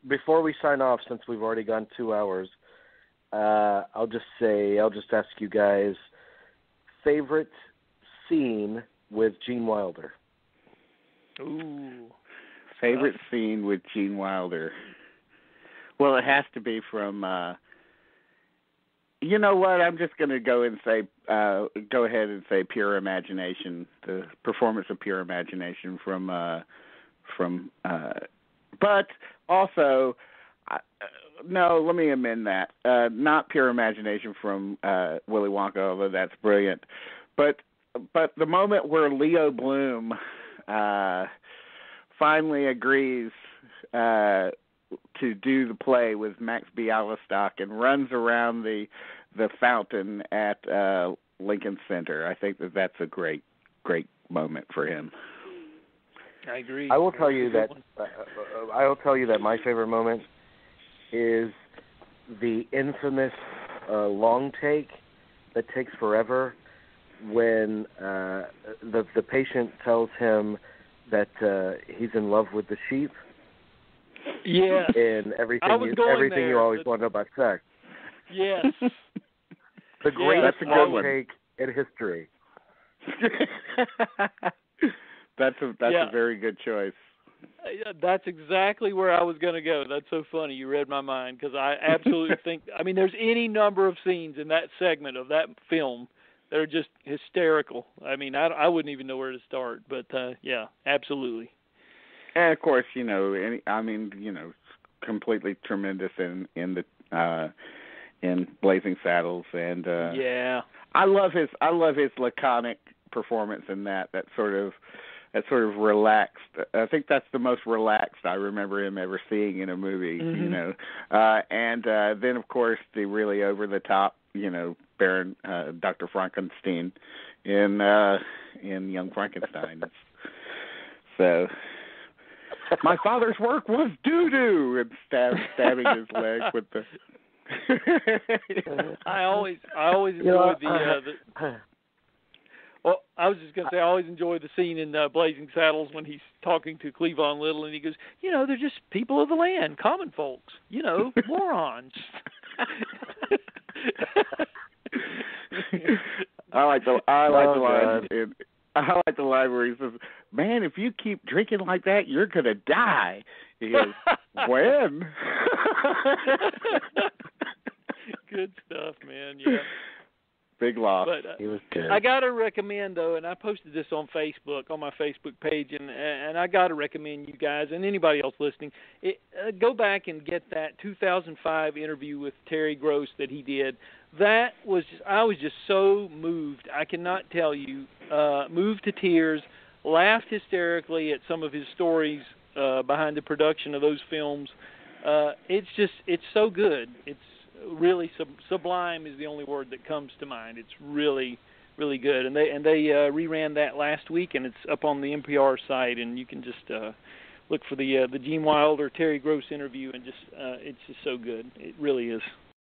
before we sign off, since we've already gone 2 hours, I'll just ask you guys, favorite scene with Gene Wilder. Ooh. Favorite scene with Gene Wilder. Well, it has to be from. You know what? I'm just going to go ahead and say Pure Imagination, the performance of Pure Imagination from. But also, no, let me amend that. Not Pure Imagination from Willy Wonka, although that's brilliant. But the moment where Leo Bloom finally agrees to do the play with Max Bialystock and runs around the fountain at Lincoln Center. I think that's a great moment for him. I agree. I will tell you that my favorite moment is the infamous long take that takes forever when the patient tells him that he's in love with the sheep. Yeah. And everything you always want to know about sex. Yes. The greatest long take in history. That's a very good choice. That's exactly where I was going to go. That's so funny. You read my mind, because I absolutely think, there's any number of scenes in that segment of that film that are just hysterical. I wouldn't even know where to start, but yeah, absolutely. And of course, completely tremendous in Blazing Saddles, and yeah, I love his laconic performance in that sort of relaxed. I think that's the most relaxed I remember him ever seeing in a movie. Mm-hmm. And then of course the really over the top, Baron Dr. Frankenstein in Young Frankenstein. So. My father's work was doo-doo, and stabbing his leg with the. I always enjoyed Well, I was just going to say, I always enjoy the scene in Blazing Saddles when he's talking to Cleavon Little, and he goes, they're just people of the land, common folks, morons. I like the line where he says, "Man, if you keep drinking like that, you're gonna die." He goes, "When?" Good stuff, man. Yeah. Big loss. But, he was good. I got to recommend, though, and I posted this on Facebook, on my Facebook page, and I got to recommend you guys and anybody else listening, go back and get that 2005 interview with Terry Gross that he did. I was just so moved. I cannot tell you, moved to tears, laughed hysterically at some of his stories behind the production of those films. It's so good. It's really sublime is the only word that comes to mind. It's really, really good. And they reran that last week, and it's up on the NPR site, and you can just look for the Gene Wilder Terry Gross interview, and it's just so good. It really is.